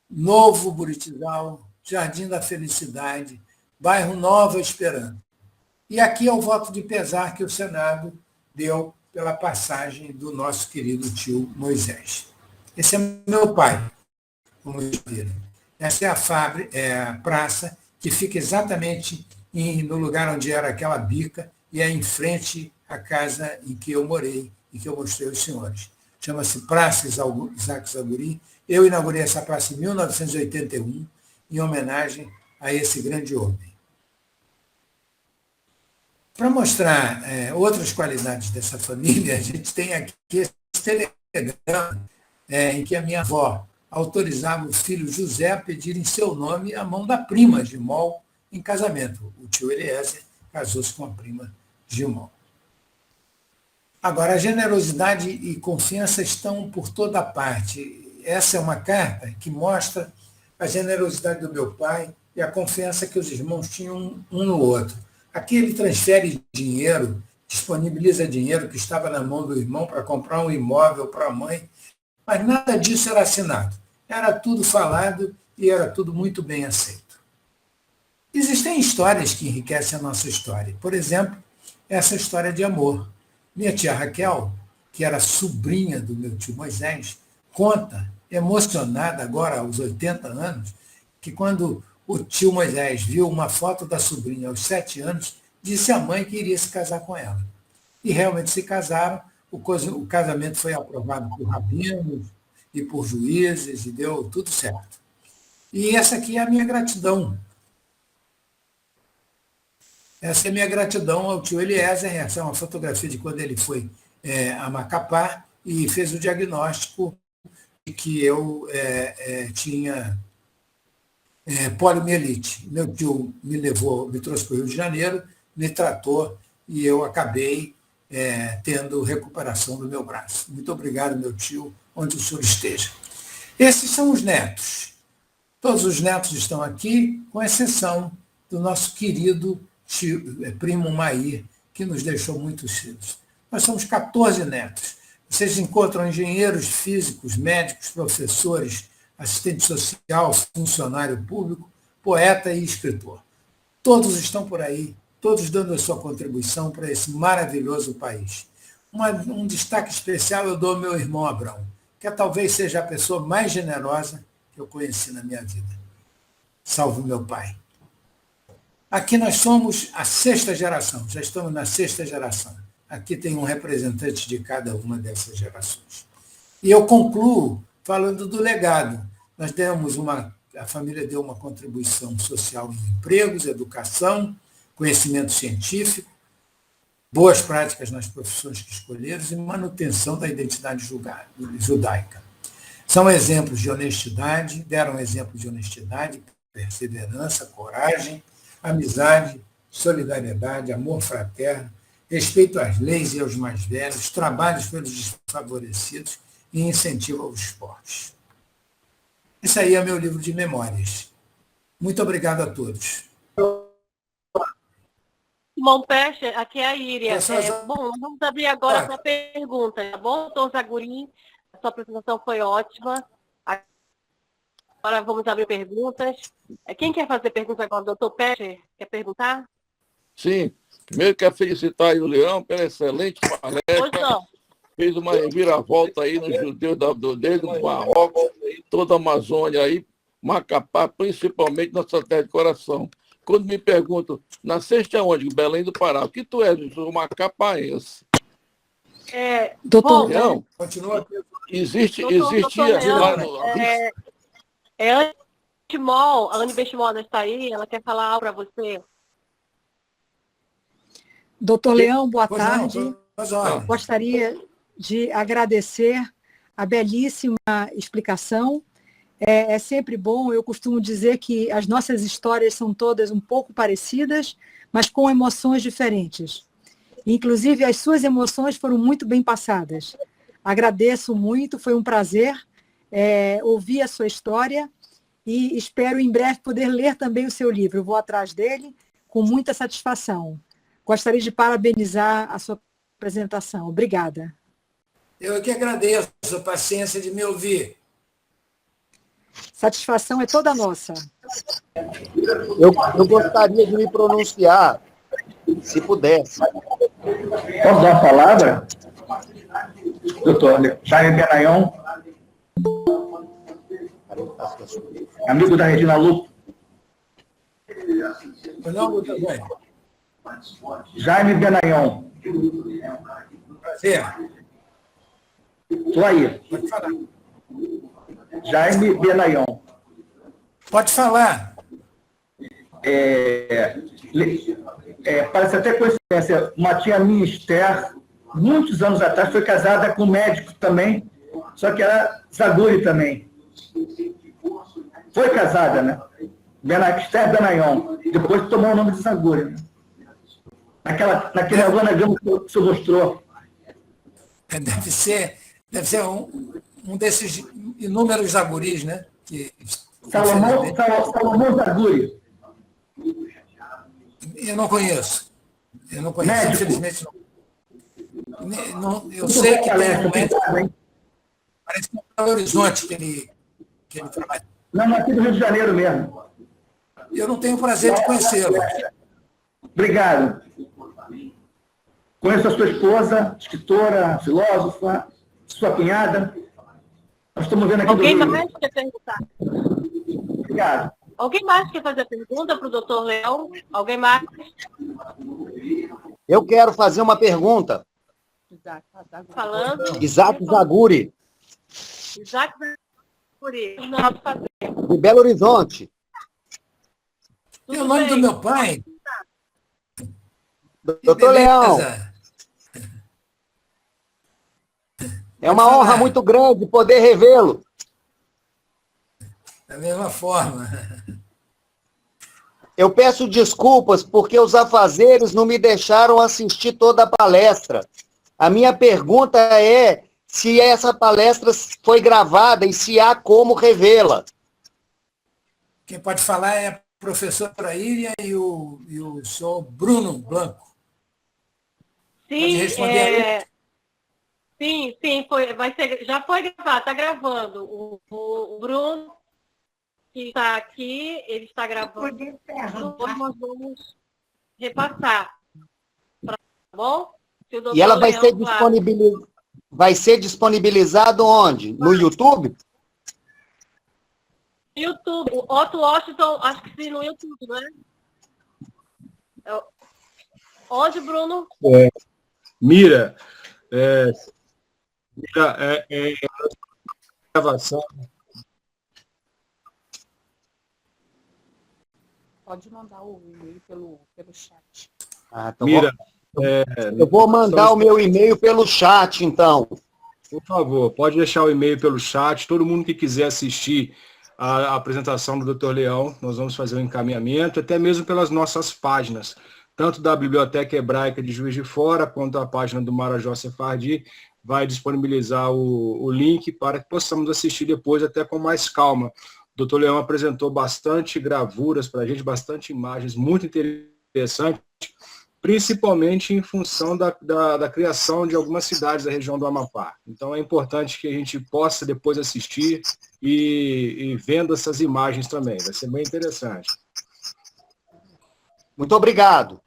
Novo Buritizal, Jardim da Felicidade, bairro Nova Esperança. E aqui é o voto de pesar que o Senado deu pela passagem do nosso querido tio Moisés. Esse é meu pai, como vocês viram. Essa é a praça que fica exatamente no lugar onde era aquela bica e é em frente à casa em que eu morei e que eu mostrei aos senhores. Chama-se Praça Isaac Zaguri. Eu inaugurei essa praça em 1981, em homenagem a esse grande homem. Para mostrar outras qualidades dessa família, a gente tem aqui esse telegrama em que a minha avó autorizava o filho José a pedir em seu nome a mão da prima Gimol em casamento. O tio Eliezer casou-se com a prima Gimol. Agora, a generosidade e confiança estão por toda parte. Essa é uma carta que mostra a generosidade do meu pai e a confiança que os irmãos tinham um no outro. Aqui ele transfere dinheiro, disponibiliza dinheiro que estava na mão do irmão para comprar um imóvel para a mãe, mas nada disso era assinado. Era tudo falado e era tudo muito bem aceito. Existem histórias que enriquecem a nossa história. Por exemplo, essa história de amor. Minha tia Raquel, que era sobrinha do meu tio Moisés, conta, emocionada agora aos 80 anos, que quando o tio Moisés viu uma foto da sobrinha aos 7 anos, disse à mãe que iria se casar com ela. E realmente se casaram, o casamento foi aprovado por rabinos e por juízes, e deu tudo certo. E essa aqui é a minha gratidão. Essa é a minha gratidão ao tio Eliezer. Essa é uma fotografia de quando ele foi a Macapá e fez o diagnóstico de que eu tinha poliomielite. Meu tio me trouxe para o Rio de Janeiro, me tratou e eu acabei tendo recuperação do meu braço. Muito obrigado, meu tio, onde o senhor esteja. Esses são os netos. Todos os netos estão aqui, com exceção do nosso querido tio, primo Mair, que nos deixou muitos filhos. Nós somos 14 netos. Vocês encontram engenheiros físicos, médicos, professores, assistente social, funcionário público, poeta e escritor. Todos estão por aí, todos dando a sua contribuição para esse maravilhoso país. Um destaque especial eu dou ao meu irmão Abrão, que talvez seja a pessoa mais generosa que eu conheci na minha vida. Salve meu pai. Aqui nós somos a 6ª geração, já estamos na 6ª geração. Aqui tem um representante de cada uma dessas gerações. E eu concluo falando do legado. A família deu uma contribuição social em empregos, educação, conhecimento científico, boas práticas nas profissões que escolheram e manutenção da identidade judaica. São exemplos de honestidade, deram exemplos de honestidade, perseverança, coragem, amizade, solidariedade, amor fraterno, respeito às leis e aos mais velhos, trabalhos pelos desfavorecidos e incentivo ao esporte. Esse aí é meu livro de memórias. Muito obrigado a todos. Bom, Peixe, aqui é a Íria. Bom, vamos abrir agora para perguntas, tá bom, doutor Zagurin? A sua apresentação foi ótima. Agora vamos abrir perguntas. Quem quer fazer pergunta agora? Doutor Peixe, quer perguntar? Sim. Primeiro quero felicitar aí o Leão pela excelente palestra. Fez uma reviravolta aí nos judeus desde o Marrocos, toda a Amazônia aí, Macapá, principalmente nossa terra de coração. Quando me perguntam, nasceste aonde? Belém do Pará. O que tu és? Eu sou macapaense. Doutor Leão, continua. existia lá no... Anne Bechimol, a Anne Bechimol está aí, ela quer falar algo para você. Doutor Leão, boa tarde. Não. Gostaria de agradecer a belíssima explicação. É sempre bom, eu costumo dizer que as nossas histórias são todas um pouco parecidas, mas com emoções diferentes. Inclusive, as suas emoções foram muito bem passadas. Agradeço muito, foi um prazer ouvir a sua história e espero em breve poder ler também o seu livro. Eu vou atrás dele com muita satisfação. Gostaria de parabenizar a sua apresentação. Obrigada. Eu que agradeço a paciência de me ouvir. Satisfação é toda nossa. Eu gostaria de me pronunciar, se pudesse. Posso dar a palavra? Doutor Jaime Benayon, amigo da Regina Lupo. Jaime Benayon. Prazer. Estou aí. Pode falar. Jaime Benayon. Pode falar. Parece até coincidência. Uma tia minha, Esther, muitos anos atrás, foi casada com um médico também, só que era Zaguri também. Foi casada, né? Esther Benayon. Depois tomou o nome de Zaguri. Né? Naquele organograma que o senhor mostrou. Deve ser um desses inúmeros Zaguris, né? Salomão Zaguri. Eu não conheço. Médico. Infelizmente não. Eu sei que tem um médico. Parece que é Belo Horizonte que ele trabalha. Não, aqui do Rio de Janeiro mesmo. Eu não tenho o prazer de conhecê-lo. Obrigado. Conheço a sua esposa, escritora, filósofa, sua cunhada. Nós estamos vendo aqui. Alguém mais quer perguntar? Obrigado. Alguém mais quer fazer pergunta para o doutor Leão? Alguém mais? Eu quero fazer uma pergunta. Falando? Isaac Zaguri, Isaac Zaguri. Não, fazer. de Belo Horizonte. E o nome do meu pai? Doutor Leão, é uma honra muito grande poder revê-lo. Da mesma forma. eu peço desculpas porque os afazeres não me deixaram assistir toda a palestra. A minha pergunta é se essa palestra foi gravada e se há como revê-la. Quem pode falar é a professora Íria e o senhor Bruno Blanco. Sim, pode responder sim, já foi gravado, está gravando. O Bruno, que está aqui, ele está gravando. Depois nós vamos repassar. Tá bom? E ela vai ser disponibilizado onde? No YouTube? YouTube. O Otto Washington, acho que sim, no YouTube, né? Onde, Bruno? Mira, gravação. Pode mandar o e-mail pelo chat. Então Mira, eu vou mandar o meu e-mail pelo chat, então. Por favor, pode deixar o e-mail pelo chat. Todo mundo que quiser assistir a apresentação do Dr. Leão, nós vamos fazer um encaminhamento, até mesmo pelas nossas páginas, tanto da Biblioteca Hebraica de Juiz de Fora, quanto a página do Marajó Sefardi, vai disponibilizar o link para que possamos assistir depois até com mais calma. O Dr. Leão apresentou bastante gravuras para a gente, bastante imagens, muito interessantes, principalmente em função da criação de algumas cidades da região do Amapá. Então é importante que a gente possa depois assistir e vendo essas imagens também. Vai ser bem interessante. Muito obrigado.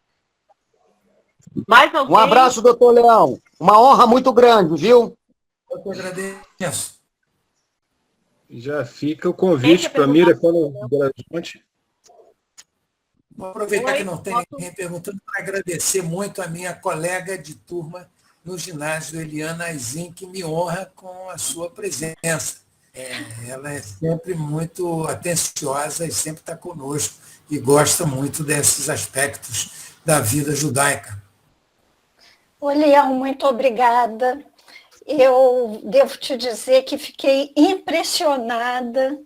Mais alguém? Um abraço, doutor Leão. Uma honra muito grande, viu? Eu que agradeço. Já fica o convite para a Mira Belajonte. Vou aproveitar que não tem ninguém perguntando para agradecer muito a minha colega de turma no ginásio, Eliana Aizin, que me honra com a sua presença. Ela é sempre muito atenciosa e sempre está conosco e gosta muito desses aspectos da vida judaica. Ô, Leão, muito obrigada. Eu devo te dizer que fiquei impressionada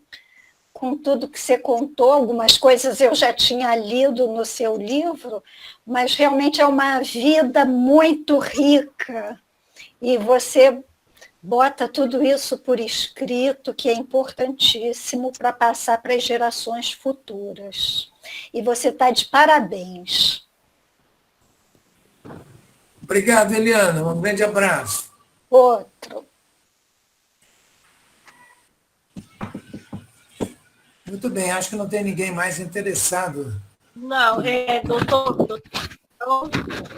com tudo que você contou. Algumas coisas eu já tinha lido no seu livro, mas realmente é uma vida muito rica. E você bota tudo isso por escrito, que é importantíssimo para passar para as gerações futuras. E você está de parabéns. Obrigado, Eliana. Um grande abraço. Outro. Muito bem, acho que não tem ninguém mais interessado. Não, doutor,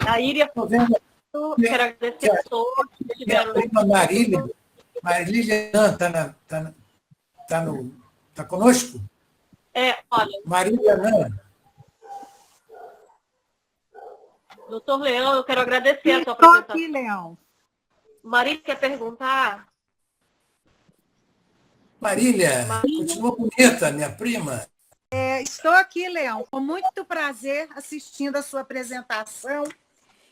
a Íria, quero agradecer a todos que estiveram. Marília está conosco? Olha. Marília Nan. Doutor Leão, eu quero agradecer a sua Estou apresentação. aqui, Leão. Marília quer perguntar? Marília, continua bonita, minha prima. Estou aqui, Leão, com muito prazer assistindo a sua apresentação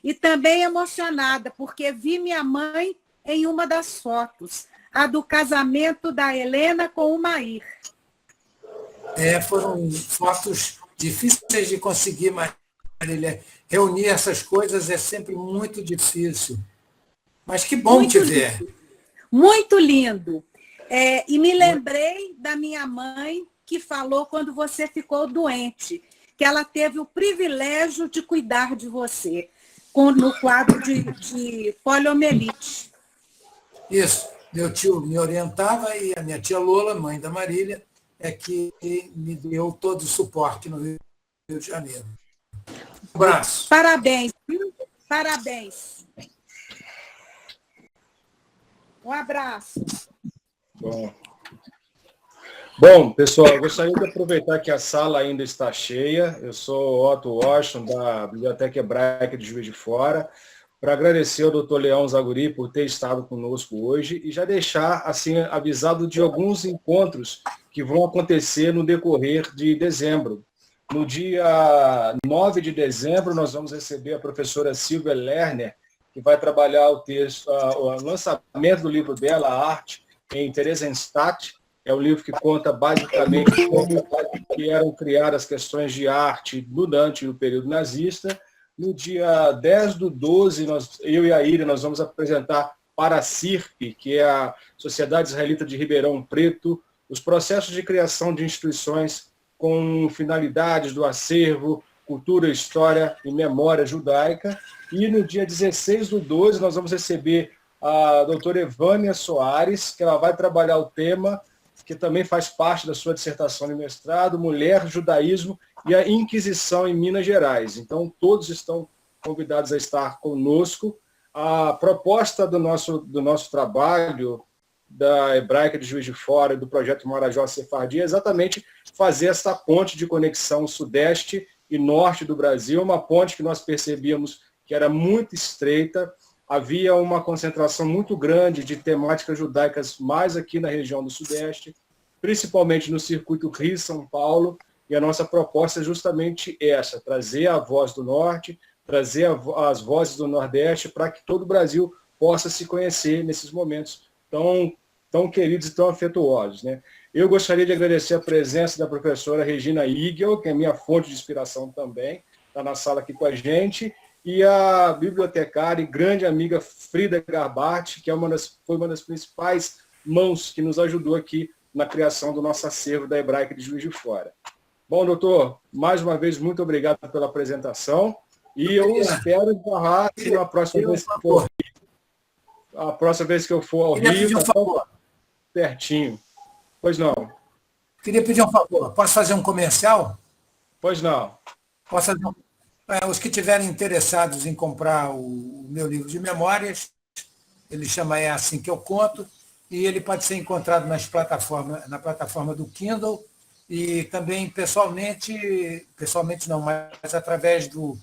e também emocionada, porque vi minha mãe em uma das fotos, a do casamento da Helena com o Mair. Foram fotos difíceis de conseguir, Marília. Reunir essas coisas é sempre muito difícil. Mas que bom te ver. Muito lindo. E me lembrei da minha mãe, que falou quando você ficou doente, que ela teve o privilégio de cuidar de você, no quadro de poliomielite. Isso. Meu tio me orientava e a minha tia Lola, mãe da Marília, é que me deu todo o suporte no Rio de Janeiro. Um abraço. Parabéns, viu? Parabéns. Um abraço. Bom, pessoal, eu gostaria de aproveitar que a sala ainda está cheia. Eu sou Otto Washington, da Biblioteca Hebraica de Juiz de Fora, para agradecer ao Dr. Leão Zaguri por ter estado conosco hoje e já deixar assim avisado de alguns encontros que vão acontecer no decorrer de dezembro. No dia 9 de dezembro, nós vamos receber a professora Silvia Lerner, que vai trabalhar o texto, o lançamento do livro dela, A Arte em Theresienstadt. É um livro que conta basicamente como que eram criadas questões de arte durante o período nazista. No dia 10/12, eu e a Ira, nós vamos apresentar para a CIRP, que é a Sociedade Israelita de Ribeirão Preto, os processos de criação de instituições com finalidades do acervo, cultura, história e memória judaica. E no dia 16/12, nós vamos receber a doutora Evânia Soares, que ela vai trabalhar o tema, que também faz parte da sua dissertação de mestrado, Mulher, Judaísmo e a Inquisição em Minas Gerais. Então, todos estão convidados a estar conosco. A proposta do nosso trabalho, da Hebraica de Juiz de Fora, do projeto Marajó Sefardia, é exatamente fazer essa ponte de conexão sudeste e norte do Brasil, uma ponte que nós percebíamos que era muito estreita, havia uma concentração muito grande de temáticas judaicas mais aqui na região do Sudeste, principalmente no circuito Rio-São Paulo, e a nossa proposta é justamente essa, trazer a voz do Norte, trazer as vozes do Nordeste, para que todo o Brasil possa se conhecer nesses momentos tão queridos e tão afetuosos, né? Eu gostaria de agradecer a presença da professora Regina Igel, que é minha fonte de inspiração também, está na sala aqui com a gente, e a bibliotecária e grande amiga Frida Garbati, que foi uma das principais mãos que nos ajudou aqui na criação do nosso acervo da Hebraica de Juiz de Fora. Bom, doutor, mais uma vez, muito obrigado pela apresentação, e eu espero esbarrar se na próxima vez que for a próxima vez que eu for ao Rio, tá pertinho. Pois não. Queria pedir um favor. Posso fazer um comercial? Pois não. Posso fazer um... Os que estiverem interessados em comprar o meu livro de memórias, ele chama É Assim Que Eu Conto, e ele pode ser encontrado na plataforma do Kindle e também pessoalmente não, mas através do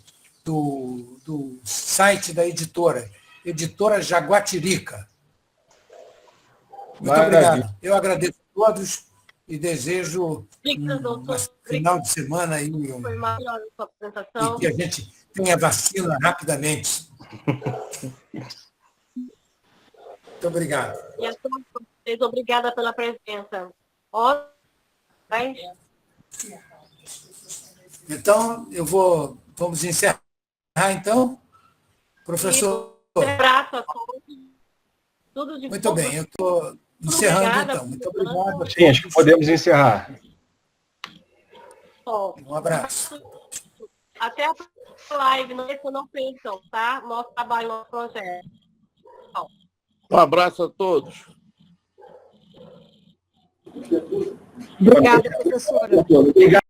site da editora Jaguatirica. Muito obrigado. Eu agradeço a todos e desejo um final de semana aí, e que a gente tenha vacina rapidamente. Muito obrigado. E a todos vocês, obrigada pela presença. Então, vamos encerrar, então. Professor. Um abraço a todos. Tudo de Muito bem, eu estou encerrando, obrigada, então. Muito obrigado. Sim, acho que podemos encerrar. Um abraço. Até a live, não percam, tá? Nosso trabalho, nosso projeto. Um abraço a todos. Obrigada, professora. Obrigado.